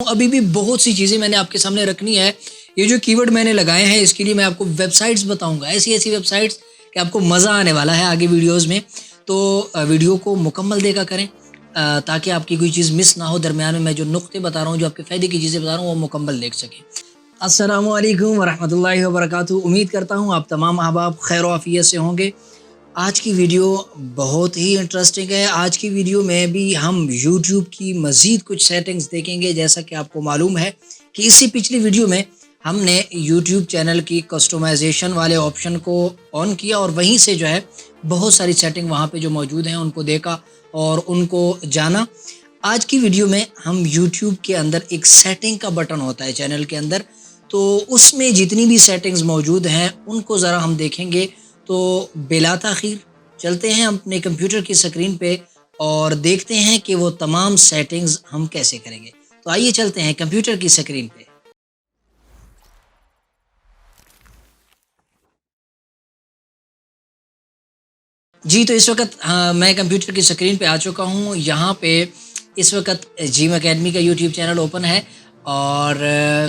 ابھی بھی بہت سی چیزیں میں نے آپ کے سامنے رکھنی ہے. یہ جو کی ورڈ میں نے لگائے ہیں اس کے لیے میں آپ کو ویب سائٹس بتاؤں گا, ایسی ویب سائٹس کہ آپ کو مزہ آنے والا ہے آگے ویڈیوز میں. تو ویڈیو کو مکمل دیکھا کریں تاکہ آپ کی کوئی چیز مس نہ ہو. درمیان میں جو نقطے بتا رہا ہوں, جو آپ کے فائدے کی چیزیں بتا رہا ہوں, وہ مکمل دیکھ سکیں. السلام علیکم ورحمۃ اللہ وبرکاتہ. امید کرتا ہوں آپ تمام احباب خیر و عافیت سے ہوں گے. آج کی ویڈیو بہت ہی انٹرسٹنگ ہے. آج کی ویڈیو میں بھی ہم یوٹیوب کی مزید کچھ سیٹنگز دیکھیں گے. جیسا کہ آپ کو معلوم ہے کہ اس سے پچھلی ویڈیو میں ہم نے یوٹیوب چینل کی کسٹمائزیشن والے آپشن کو آن کیا اور وہیں سے جو ہے بہت ساری سیٹنگ وہاں پہ جو موجود ہیں ان کو دیکھا اور ان کو جانا. آج کی ویڈیو میں ہم یوٹیوب کے اندر ایک سیٹنگ کا بٹن ہوتا ہے چینل کے اندر, تو اس میں جتنی بھی سیٹنگز موجود ہیں ان کو ذرا ہم دیکھیں گے. تو بلا تاخیر چلتے ہیں اپنے کمپیوٹر کی سکرین پہ اور دیکھتے ہیں کہ وہ تمام سیٹنگز ہم کیسے کریں گے. تو آئیے چلتے ہیں کمپیوٹر کی سکرین پہ. جی تو اس وقت میں کمپیوٹر کی سکرین پہ آ چکا ہوں. یہاں پہ اس وقت جیم اکیڈمی کا یوٹیوب چینل اوپن ہے اور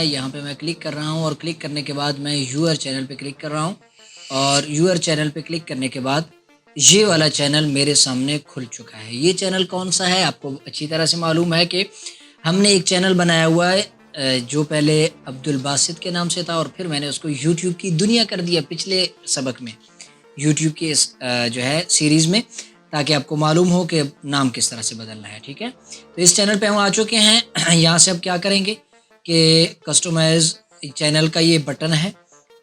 یہاں پہ میں کلک کر رہا ہوں اور کلک کرنے کے بعد میں یور چینل پہ کلک کر رہا ہوں اور یور چینل پہ کلک کرنے کے بعد یہ والا چینل میرے سامنے کھل چکا ہے. یہ چینل کون سا ہے آپ کو اچھی طرح سے معلوم ہے کہ ہم نے ایک چینل بنایا ہوا ہے جو پہلے عبدالباسط کے نام سے تھا اور پھر میں نے اس کو یوٹیوب کی دنیا کر دیا پچھلے سبق میں, یوٹیوب کی جو ہے سیریز میں, تاکہ آپ کو معلوم ہو کہ نام کس طرح سے بدلنا ہے. ٹھیک ہے, تو اس چینل پہ ہم آ چکے ہیں. یہاں سے اب کیا کریں گے کہ کسٹمائز چینل کا یہ بٹن ہے,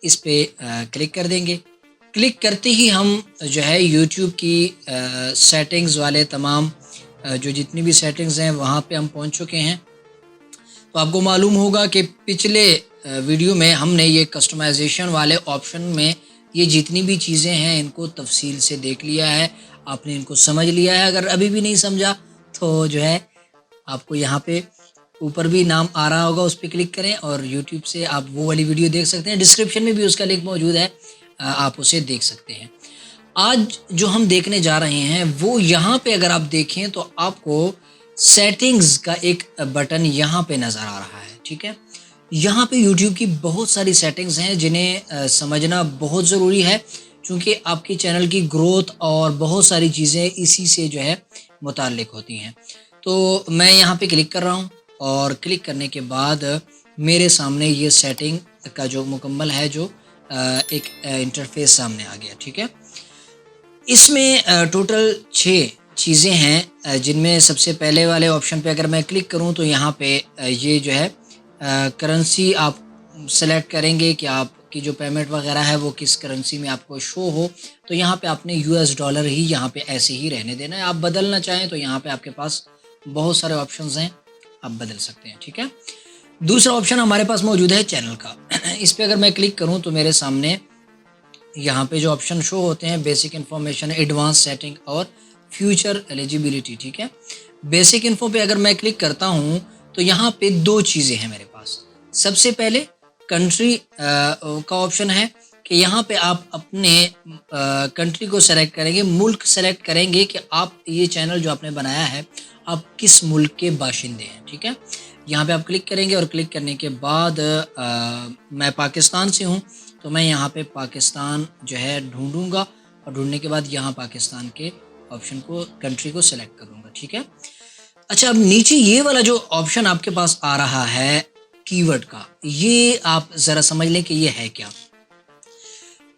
اس پہ کلک کر دیں گے. کلک کرتے ہی ہم جو ہے یوٹیوب کی سیٹنگز والے تمام جو جتنی بھی سیٹنگز ہیں وہاں پہ ہم پہنچ چکے ہیں. تو آپ کو معلوم ہوگا کہ پچھلے ویڈیو میں ہم نے یہ کسٹمائزیشن والے آپشن میں یہ جتنی بھی چیزیں ہیں ان کو تفصیل سے دیکھ لیا ہے, آپ نے ان کو سمجھ لیا ہے. اگر ابھی بھی نہیں سمجھا تو جو ہے آپ کو یہاں پہ اوپر بھی نام آ رہا ہوگا, اس پہ کلک کریں اور یوٹیوب سے آپ وہ والی ویڈیو دیکھ سکتے ہیں. ڈسکرپشن میں بھی اس کا لنک موجود ہے, آپ اسے دیکھ سکتے ہیں. آج جو ہم دیکھنے جا رہے ہیں وہ یہاں پہ اگر آپ دیکھیں تو آپ کو سیٹنگز کا ایک بٹن یہاں پہ نظر آ رہا ہے. ٹھیک ہے, یہاں پہ یوٹیوب کی بہت ساری سیٹنگز ہیں جنہیں سمجھنا بہت ضروری ہے, چونکہ آپ کے چینل کی گروتھ اور بہت ساری چیزیں اسی سے جو ہے متعلق ہوتی ہیں. تو میں یہاں پہ کلک کر رہا ہوں اور کلک کرنے کے بعد میرے سامنے یہ سیٹنگ کا جو مکمل ہے جو ایک انٹرفیس سامنے آ گیا. ٹھیک ہے, اس میں ٹوٹل 6 چیزیں ہیں جن میں سب سے پہلے والے آپشن پہ اگر میں کلک کروں تو یہاں پہ یہ جو ہے کرنسی آپ سلیکٹ کریں گے کہ آپ کی جو پیمنٹ وغیرہ ہے وہ کس کرنسی میں آپ کو شو ہو. تو یہاں پہ آپ نے $US ہی یہاں پہ ایسے ہی رہنے دینا ہے. آپ بدلنا چاہیں تو یہاں پہ آپ کے پاس بہت سارے آپشنز ہیں, آپ بدل سکتے ہیں. ٹھیک ہے, دوسرا آپشن ہمارے پاس موجود ہے چینل کا. اس پہ اگر میں کلک کروں تو میرے سامنے یہاں پہ جو آپشن شو ہوتے ہیں بیسک انفارمیشن, ایڈوانس سیٹنگ اور فیوچر ایلیجیبلٹی. ٹھیک ہے, بیسک انفو پہ اگر میں کلک کرتا ہوں تو یہاں پہ 2 چیزیں ہیں میرے پاس. سب سے پہلے کنٹری کا آپشن ہے کہ یہاں پہ آپ اپنے کنٹری کو سلیکٹ کریں گے, ملک سلیکٹ کریں گے کہ آپ یہ چینل جو آپ نے بنایا ہے آپ کس ملک کے باشندے ہیں. ٹھیک ہے, یہاں پہ آپ کلک کریں گے اور کلک کرنے کے بعد میں پاکستان سے ہوں تو میں یہاں پہ پاکستان جو ہے ڈھونڈوں گا اور ڈھونڈنے کے بعد یہاں پاکستان کے آپشن کو کنٹری کو سلیکٹ کروں گا. ٹھیک ہے, اچھا اب نیچے یہ والا جو آپشن آپ کے پاس آ رہا ہے کی ورڈ کا, یہ آپ ذرا سمجھ لیں کہ یہ ہے کیا.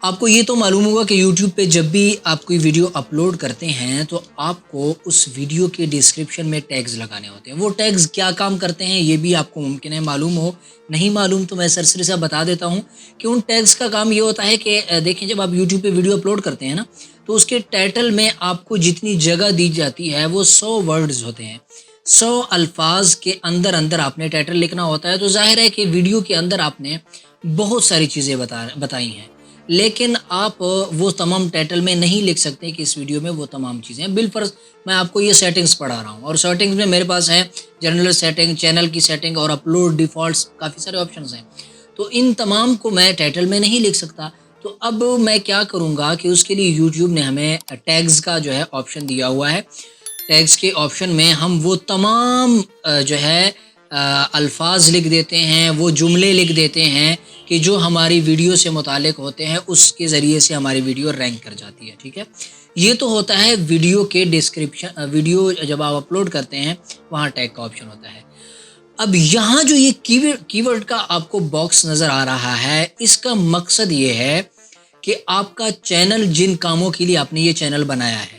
آپ کو یہ تو معلوم ہوگا کہ یوٹیوب پہ جب بھی آپ کوئی ویڈیو اپلوڈ کرتے ہیں تو آپ کو اس ویڈیو کے ڈسکرپشن میں ٹیگز لگانے ہوتے ہیں. وہ ٹیگز کیا کام کرتے ہیں یہ بھی آپ کو ممکن ہے معلوم ہو, نہیں معلوم تو میں سرسری سے بتا دیتا ہوں کہ ان ٹیگز کا کام یہ ہوتا ہے کہ دیکھیں جب آپ یوٹیوب پہ ویڈیو اپلوڈ کرتے ہیں نا تو اس کے ٹائٹل میں آپ کو جتنی جگہ دی جاتی ہے وہ 100 ورڈز ہوتے ہیں. 100 الفاظ کے اندر اندر آپ نے ٹائٹل لکھنا ہوتا ہے. تو ظاہر ہے کہ ویڈیو کے اندر آپ نے بہت ساری چیزیں بتائی ہیں, لیکن آپ وہ تمام ٹائٹل میں نہیں لکھ سکتے کہ اس ویڈیو میں وہ تمام چیزیں ہیں. بالفرض میں آپ کو یہ سیٹنگز پڑھا رہا ہوں اور سیٹنگز میں میرے پاس ہے جنرل سیٹنگ, چینل کی سیٹنگ اور اپلوڈ ڈیفالٹس, کافی سارے آپشنز ہیں. تو ان تمام کو میں ٹائٹل میں نہیں لکھ سکتا. تو اب میں کیا کروں گا کہ اس کے لیے یوٹیوب نے ہمیں ٹیگز کا جو ہے آپشن دیا ہوا ہے. ٹیگز کے آپشن میں ہم وہ تمام جو ہے الفاظ لکھ دیتے ہیں، وہ جملے لکھ دیتے ہیں کہ جو ہماری ویڈیو سے متعلق ہوتے ہیں، اس کے ذریعے سے ہماری ویڈیو رینک کر جاتی ہے، ٹھیک ہے۔ یہ تو ہوتا ہے ویڈیو کے ڈسکرپشن، ویڈیو جب آپ اپلوڈ کرتے ہیں وہاں ٹیگ کا آپشن ہوتا ہے۔ اب یہاں جو یہ کی ورڈ کا آپ کو باکس نظر آ رہا ہے، اس کا مقصد یہ ہے کہ آپ کا چینل جن کاموں کے لیے آپ نے یہ چینل بنایا ہے،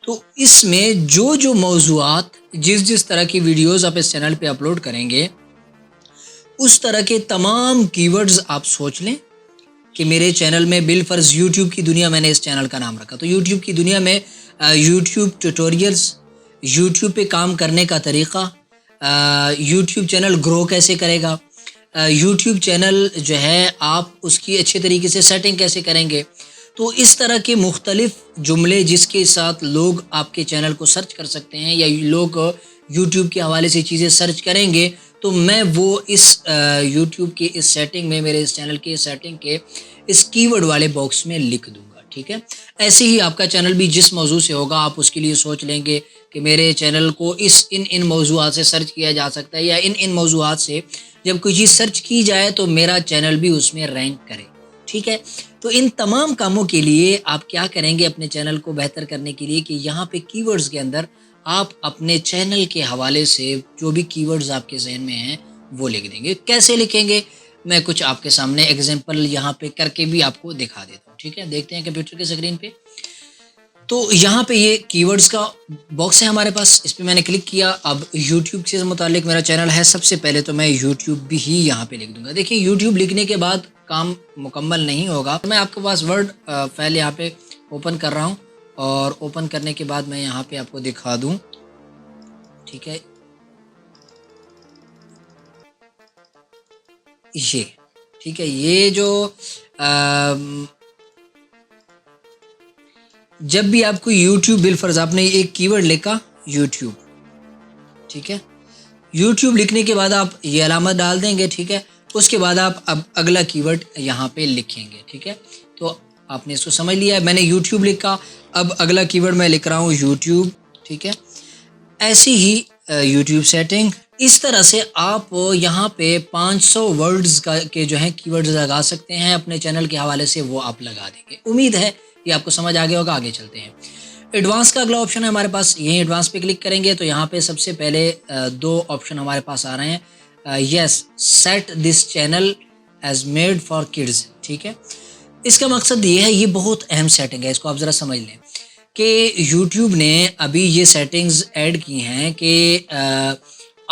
تو اس میں جو موضوعات، جس طرح کی ویڈیوز آپ اس چینل پہ اپلوڈ کریں گے، اس طرح کے تمام کی ورڈز آپ سوچ لیں کہ میرے چینل میں بالفرض یوٹیوب کی دنیا، میں نے اس چینل کا نام رکھا، تو یوٹیوب کی دنیا میں یوٹیوب ٹیوٹوریلز، یوٹیوب پہ کام کرنے کا طریقہ، یوٹیوب چینل گرو کیسے کرے گا، یوٹیوب چینل جو ہے آپ اس کی اچھے طریقے سے سیٹنگ کیسے کریں گے، تو اس طرح کے مختلف جملے جس کے ساتھ لوگ آپ کے چینل کو سرچ کر سکتے ہیں یا لوگ یوٹیوب کے حوالے سے چیزیں سرچ کریں گے، تو میں وہ اس یوٹیوب کی اس سیٹنگ میں، میرے اس چینل کی سیٹنگ کے اس کی ورڈ والے باکس میں لکھ دوں گا، ٹھیک ہے۔ ایسے ہی آپ کا چینل بھی جس موضوع سے ہوگا، آپ اس کے لیے سوچ لیں گے کہ میرے چینل کو ان موضوعات سے سرچ کیا جا سکتا ہے، یا ان موضوعات سے جب کوئی چیز سرچ کی جائے تو میرا چینل بھی اس میں رینک کرے، ٹھیک ہے۔ تو ان تمام کاموں کے لیے آپ کیا کریں گے اپنے چینل کو بہتر کرنے کے لیے، کہ یہاں پہ کی ورڈز کے اندر آپ اپنے چینل کے حوالے سے جو بھی کی ورڈز آپ کے ذہن میں ہیں وہ لکھ دیں گے۔ کیسے لکھیں گے، میں کچھ آپ کے سامنے ایگزامپل یہاں پہ کر کے بھی آپ کو دکھا دیتا ہوں، ٹھیک ہے۔ دیکھتے ہیں کمپیوٹر کی اسکرین پہ، تو یہاں پہ یہ کی ورڈز کا باکس ہے ہمارے پاس، اس پہ میں نے کلک کیا۔ اب یوٹیوب سے متعلق میرا چینل ہے، سب سے پہلے تو میں یوٹیوب بھی ہی یہاں پہ لکھ دوں گا۔ دیکھیں یوٹیوب لکھنے کے بعد کام مکمل نہیں ہوگا، میں آپ کے پاس ورڈ فائل یہاں پہ اوپن کر رہا ہوں، اور اوپن کرنے کے بعد میں یہاں پہ آپ کو دکھا دوں، ٹھیک ہے۔ یہ ٹھیک ہے، یہ جو جب بھی آپ کو یوٹیوب، بالفرض آپ نے ایک کی ورڈ لکھا یوٹیوب، ٹھیک ہے، یوٹیوب لکھنے کے بعد آپ یہ علامت ڈال دیں گے، ٹھیک ہے۔ اس کے بعد آپ اب اگلا کی ورڈ یہاں پہ لکھیں گے، ٹھیک ہے۔ تو آپ نے اس کو سمجھ لیا ہے، میں نے یوٹیوب لکھا، اب اگلا کی ورڈ میں لکھ رہا ہوں یوٹیوب، ٹھیک ہے۔ ایسی ہی یوٹیوب سیٹنگ، اس طرح سے آپ یہاں پہ 500 ورڈز کے جو ہیں کی ورڈز لگا سکتے ہیں اپنے چینل کے حوالے سے، وہ آپ لگا دیں گے۔ امید ہے یہ آپ کو سمجھ آ گیا ہوگا، آگے چلتے ہیں۔ ایڈوانس کا اگلا آپشن ہے ہمارے پاس، یہیں ایڈوانس پہ کلک کریں گے تو یہاں پہ سب سے پہلے دو آپشن ہمارے پاس آ رہے ہیں، yes set this channel as made for kids, ٹھیک ہے۔ اس کا مقصد یہ ہے، یہ بہت اہم سیٹنگ ہے، اس کو آپ ذرا سمجھ لیں کہ یوٹیوب نے ابھی یہ سیٹنگز ایڈ کی ہیں کہ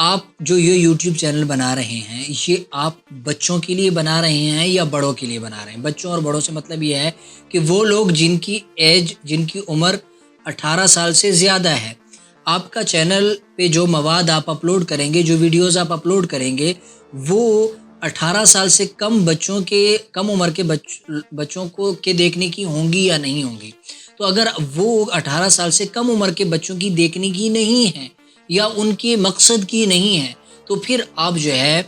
آپ جو یہ یوٹیوب چینل بنا رہے ہیں، یہ آپ بچوں کے لیے بنا رہے ہیں یا بڑوں کے لیے بنا رہے ہیں۔ بچوں اور بڑوں سے مطلب یہ ہے کہ وہ لوگ جن کی ایج، جن کی عمر 18 سال سے زیادہ ہے، آپ کا چینل پہ جو مواد آپ اپلوڈ کریں گے، جو ویڈیوز آپ اپلوڈ کریں گے، وہ 18 سال سے کم عمر کے بچوں کو کے دیکھنے کی ہوں گی یا نہیں ہوں گی۔ تو اگر وہ 18 سال سے کم عمر کے بچوں کی دیکھنے کی نہیں ہے یا ان کے مقصد کی نہیں ہے، تو پھر آپ جو ہے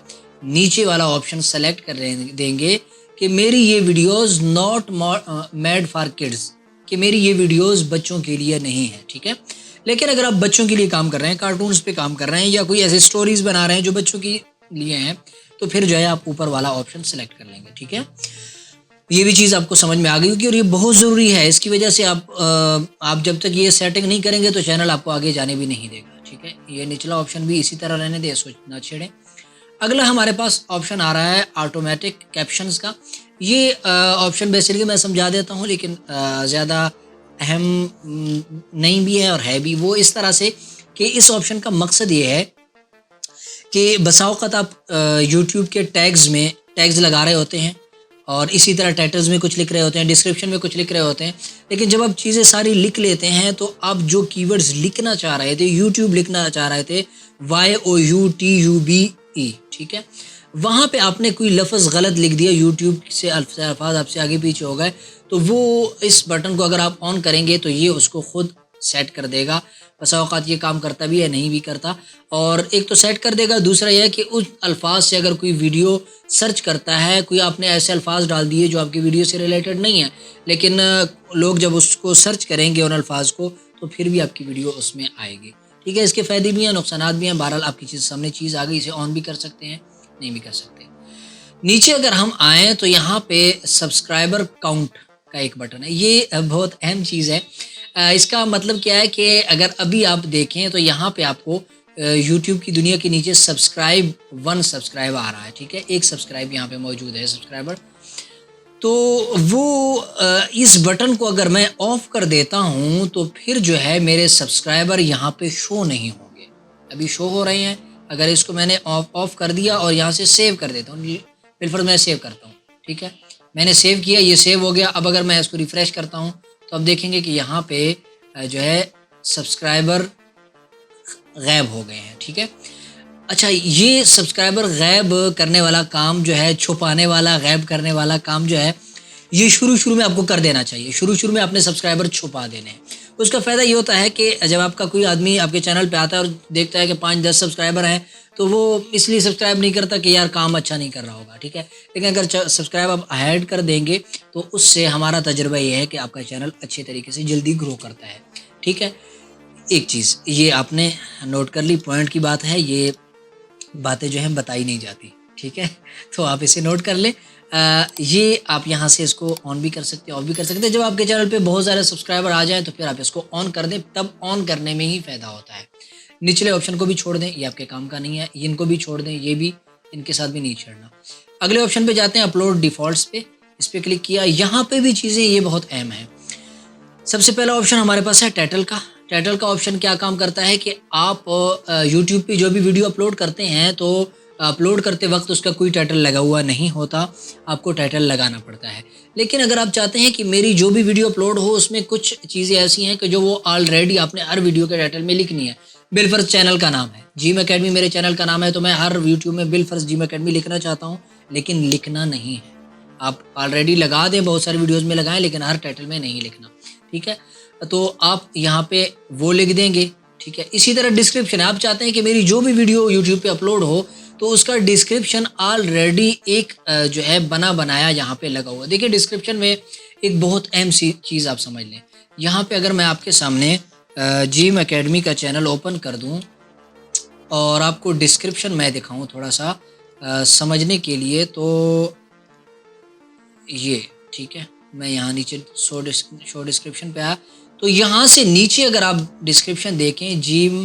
نیچے والا آپشن سلیکٹ کر دیں گے کہ میری یہ videos not made for kids, کہ میری یہ ویڈیوز بچوں کے لیے نہیں ہے، ٹھیک ہے۔ لیکن اگر آپ بچوں کے لیے کام کر رہے ہیں، کارٹونز پہ کام کر رہے ہیں، یا کوئی ایسے سٹوریز بنا رہے ہیں جو بچوں کے لیے ہیں، تو پھر جو ہے آپ اوپر والا آپشن سلیکٹ کر لیں گے، ٹھیک ہے۔ یہ بھی چیز آپ کو سمجھ میں آ گئی ہوگی، اور یہ بہت ضروری ہے، اس کی وجہ سے آپ جب تک یہ سیٹنگ نہیں کریں گے تو چینل آپ کو آگے جانے بھی نہیں دے گا، ٹھیک ہے۔ یہ نچلا آپشن بھی اسی طرح رہنے دیں، سوچ نہ چھیڑیں۔ اگلا ہمارے پاس آپشن آ رہا ہے آٹومیٹک کیپشنز کا۔ یہ آپشن بیسیکلی میں سمجھا دیتا ہوں، لیکن زیادہ اہم نہیں بھی ہے اور ہے بھی۔ وہ اس طرح سے کہ اس آپشن کا مقصد یہ ہے کہ بسا اوقات آپ یوٹیوب کے ٹیگز لگا رہے ہوتے ہیں، اور اسی طرح ٹائٹلز میں کچھ لکھ رہے ہوتے ہیں، ڈسکرپشن میں کچھ لکھ رہے ہوتے ہیں، لیکن جب آپ چیزیں ساری لکھ لیتے ہیں تو آپ جو کی ورڈز لکھنا چاہ رہے تھے، یوٹیوب لکھنا چاہ رہے تھے YOUTUBE، ٹھیک ہے، وہاں پہ آپ نے کوئی لفظ غلط لکھ دیا، یوٹیوب سے الفاظ آپ سے آگے پیچھے ہو گئے، تو وہ اس بٹن کو اگر آپ آن کریں گے تو یہ اس کو خود سیٹ کر دے گا۔ بسا اوقات یہ کام کرتا بھی ہے، نہیں بھی کرتا، اور ایک تو سیٹ کر دے گا، دوسرا یہ ہے کہ اس الفاظ سے اگر کوئی ویڈیو سرچ کرتا ہے، کوئی آپ نے ایسے الفاظ ڈال دیے جو آپ کی ویڈیو سے ریلیٹڈ نہیں ہیں، لیکن لوگ جب اس کو سرچ کریں گے ان الفاظ کو، تو پھر بھی آپ کی ویڈیو اس میں آئے گی، ٹھیک ہے. اس کے فائدے بھی ہیں، نقصانات بھی ہیں. بہرحال آپ کی سامنے چیز آ گئی، اسے آن بھی کر سکتے ہیں، نہیں بھی کر سکتے. نیچے اگر ہم آئیں تو یہاں پہ سبسکرائبر کاؤنٹ کا ایک بٹن ہے. یہ بہت اہم چیز ہے. اس کا مطلب کیا ہے کہ اگر ابھی آپ دیکھیں تو یہاں پہ آپ کو یوٹیوب کی دنیا کے نیچے سبسکرائب آ رہا ہے. ٹھیک ہے، ایک سبسکرائب یہاں پہ موجود ہے، سبسکرائبر. تو وہ اس بٹن کو اگر میں آف کر دیتا ہوں تو پھر جو ہے میرے سبسکرائبر یہاں پہ شو نہیں ہوں گے. ابھی شو ہو رہے ہیں. اگر اس کو میں نے آف کر دیا اور یہاں سے سیو کر دیتا ہوں، بالفرض میں سیو کرتا ہوں. ٹھیک ہے، میں نے سیو کیا، یہ سیو ہو گیا. اب اگر میں اس کو ریفریش کرتا ہوں تو اب دیکھیں گے کہ یہاں پہ جو ہے سبسکرائبر غائب ہو گئے ہیں. ٹھیک ہے. اچھا، یہ سبسکرائبر غائب کرنے والا کام جو ہے، چھپانے والا، غائب کرنے والا کام جو ہے، یہ شروع میں آپ کو کر دینا چاہیے. شروع میں اپنے سبسکرائبر چھپا دینے ہیں. اس کا فائدہ یہ ہوتا ہے کہ جب آپ کا کوئی آدمی آپ کے چینل پہ آتا ہے اور دیکھتا ہے کہ 5-10 سبسکرائبر ہیں تو وہ اس لیے سبسکرائب نہیں کرتا کہ یار کام اچھا نہیں کر رہا ہوگا. ٹھیک ہے. لیکن اگر سبسکرائب آپ ہائڈ کر دیں گے تو اس سے ہمارا تجربہ یہ ہے کہ آپ کا چینل اچھے طریقے سے جلدی گرو کرتا ہے. ٹھیک ہے. ایک چیز یہ آپ نے نوٹ کر لی، پوائنٹ کی بات ہے، یہ باتیں جو ہیں بتائی نہیں جاتی. ٹھیک ہے، تو آپ اسے نوٹ کر لیں. یہ آپ یہاں سے اس کو آن بھی کر سکتے ہیں، آف بھی کر سکتے ہیں. جب آپ کے چینل پہ بہت سارے سبسکرائبر آ جائیں تو پھر آپ اس کو آن کر دیں. تب آن کرنے میں ہی فائدہ ہوتا ہے. نچلے آپشن کو بھی چھوڑ دیں، یہ آپ کے کام کا نہیں ہے. ان کو بھی چھوڑ دیں، یہ بھی ان کے ساتھ بھی نہیں چھیڑنا. اگلے آپشن پہ جاتے ہیں، اپلوڈ ڈیفالٹس پہ. اس پہ کلک کیا. یہاں پہ بھی چیزیں یہ بہت اہم ہیں. سب سے پہلا آپشن ہمارے پاس ہے ٹائٹل کا. ٹائٹل کا آپشن کیا کام کرتا ہے کہ آپ یوٹیوب پہ جو بھی ویڈیو اپلوڈ کرتے ہیں تو اپلوڈ کرتے وقت اس کا کوئی ٹائٹل لگا ہوا نہیں ہوتا، آپ کو ٹائٹل لگانا پڑتا ہے. لیکن اگر آپ چاہتے ہیں کہ میری جو بھی ویڈیو اپلوڈ ہو اس میں کچھ چیزیں ایسی ہیں کہ جو وہ آلریڈی آپ نے ہر ویڈیو کے ٹائٹل میں لکھنی ہے. بالفرض چینل کا نام ہے جیم اکیڈمی، میرے چینل کا نام ہے، تو میں ہر یوٹیوب میں بالفرض جیم اکیڈمی لکھنا چاہتا ہوں، لیکن لکھنا نہیں ہے. آپ آلریڈی لگا دیں، بہت ساری ویڈیوز میں لگائیں، لیکن ہر ٹائٹل میں نہیں لکھنا. ٹھیک ہے، تو آپ یہاں پہ وہ لکھ دیں گے. ٹھیک ہے. اسی طرح ڈسکرپشن، آپ چاہتے ہیں کہ میری جو بھی ویڈیو یوٹیوب پہ اپلوڈ ہو تو اس کا ڈسکرپشن آلریڈی ایک جو ہے بنایا یہاں پہ لگا ہوا. دیکھیے ڈسکرپشن میں ایک بہت اہم سی چیز آپ سمجھ لیں. یہاں پہ اگر میں آپ کے سامنے جیم اکیڈمی کا چینل اوپن کر دوں اور آپ کو ڈسکرپشن میں دکھاؤں تھوڑا سا سمجھنے کے لیے، تو یہ ٹھیک ہے، میں یہاں نیچے شو ڈسکرپشن پہ آیا تو یہاں سے نیچے اگر آپ ڈسکرپشن دیکھیں جیم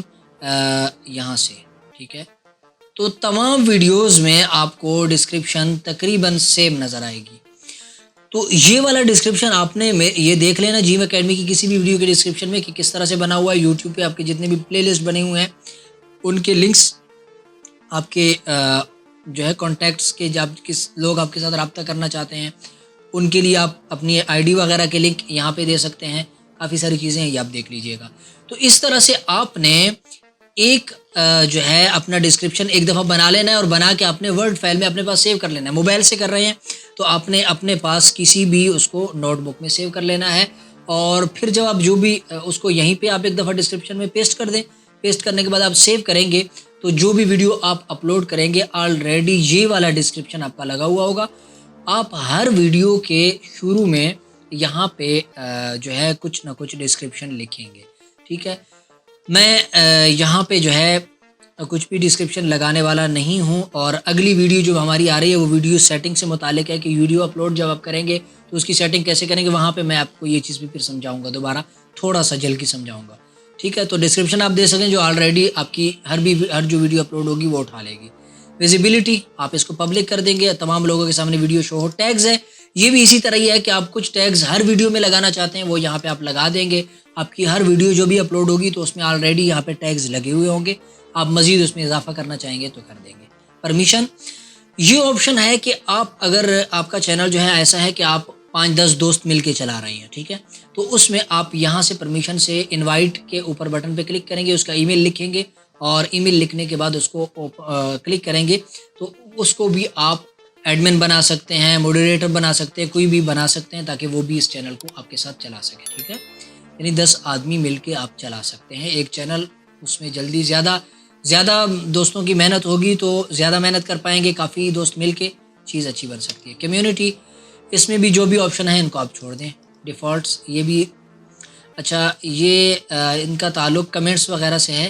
یہاں سے، ٹھیک ہے، تو تمام ویڈیوز میں آپ کو ڈسکرپشن تقریباً سیم نظر آئے گی. تو یہ والا ڈسکرپشن آپ نے یہ دیکھ لینا جیم اکیڈمی کی کسی بھی ویڈیو کے ڈسکرپشن میں کہ کس طرح سے بنا ہوا ہے. یوٹیوب پہ آپ کے جتنے بھی پلے لسٹ بنے ہوئے ہیں ان کے لنکس، آپ کے جو ہے کانٹیکٹس کے، جب کس لوگ آپ کے ساتھ رابطہ کرنا چاہتے ہیں ان کے لیے آپ اپنی آئی ڈی وغیرہ کے لنک یہاں پہ دے سکتے ہیں. کافی ساری چیزیں ہیں، یہ آپ دیکھ لیجئے گا. تو اس طرح سے آپ نے ایک جو ہے اپنا ڈسکرپشن ایک دفعہ بنا لینا ہے اور بنا کے اپنے ورڈ فائل میں اپنے پاس سیو کر لینا ہے. موبائل سے کر رہے ہیں تو آپ نے اپنے پاس کسی بھی اس کو نوٹ بک میں سیو کر لینا ہے. اور پھر جب آپ جو بھی اس کو یہیں پہ آپ ایک دفعہ ڈسکرپشن میں پیسٹ کر دیں. پیسٹ کرنے کے بعد آپ سیو کریں گے تو جو بھی ویڈیو آپ اپلوڈ کریں گے آلریڈی یہ والا ڈسکرپشن آپ کا لگا ہوا ہوگا. آپ ہر ویڈیو کے شروع میں یہاں پہ جو ہے کچھ نہ کچھ ڈسکرپشن لکھیں گے. ٹھیک ہے. میں یہاں پہ جو ہے کچھ بھی ڈسکرپشن لگانے والا نہیں ہوں. اور اگلی ویڈیو جو ہماری آ رہی ہے وہ ویڈیو سیٹنگ سے متعلق ہے کہ ویڈیو اپلوڈ جب آپ کریں گے تو اس کی سیٹنگ کیسے کریں گے. وہاں پہ میں آپ کو یہ چیز بھی پھر سمجھاؤں گا، دوبارہ تھوڑا سا جلدی سمجھاؤں گا. ٹھیک ہے. تو ڈسکرپشن آپ دے سکیں جو آلریڈی آپ کی ہر جو ویڈیو اپلوڈ ہوگی وہ اٹھا لے گی. ویزیبلٹی آپ اس کو پبلک کر دیں گے، تمام لوگوں کے سامنے ویڈیو شو ہو. ٹیگز ہے، یہ بھی اسی طرح ہی ہے کہ آپ کچھ ٹیگز ہر ویڈیو میں لگانا چاہتے ہیں وہ یہاں پہ آپ لگا دیں گے. آپ کی ہر ویڈیو جو بھی اپلوڈ ہوگی تو اس میں آلریڈی یہاں پہ ٹیگز لگے ہوئے ہوں گے. آپ مزید اس میں اضافہ کرنا چاہیں گے تو کر دیں گے. پرمیشن، یہ آپشن ہے کہ آپ اگر آپ کا چینل جو ہے ایسا ہے کہ آپ 5-10 دوست مل کے چلا رہے ہیں، ٹھیک ہے، تو اس میں آپ یہاں سے پرمیشن سے انوائٹ کے اوپر بٹن پہ کلک کریں گے، اس کا ای میل لکھیں گے اور ای میل لکھنے کے بعد اس کو کلک کریں گے تو اس کو بھی آپ ایڈمن بنا سکتے ہیں، موڈریٹر بنا سکتے ہیں، کوئی بھی بنا سکتے ہیں تاکہ وہ بھی اس چینل کو آپ کے ساتھ چلا سکے. ٹھیک ہے، یعنی 10 آدمی مل کے آپ چلا سکتے ہیں ایک چینل. اس میں جلدی زیادہ دوستوں کی محنت ہوگی تو زیادہ محنت کر پائیں گے. کافی دوست مل کے چیز اچھی بن سکتی ہے. کمیونٹی، اس میں بھی جو بھی آپشن ہیں ان کو آپ چھوڑ دیں. ڈیفالٹس، یہ بھی اچھا، یہ ان کا تعلق کمنٹس وغیرہ سے ہے.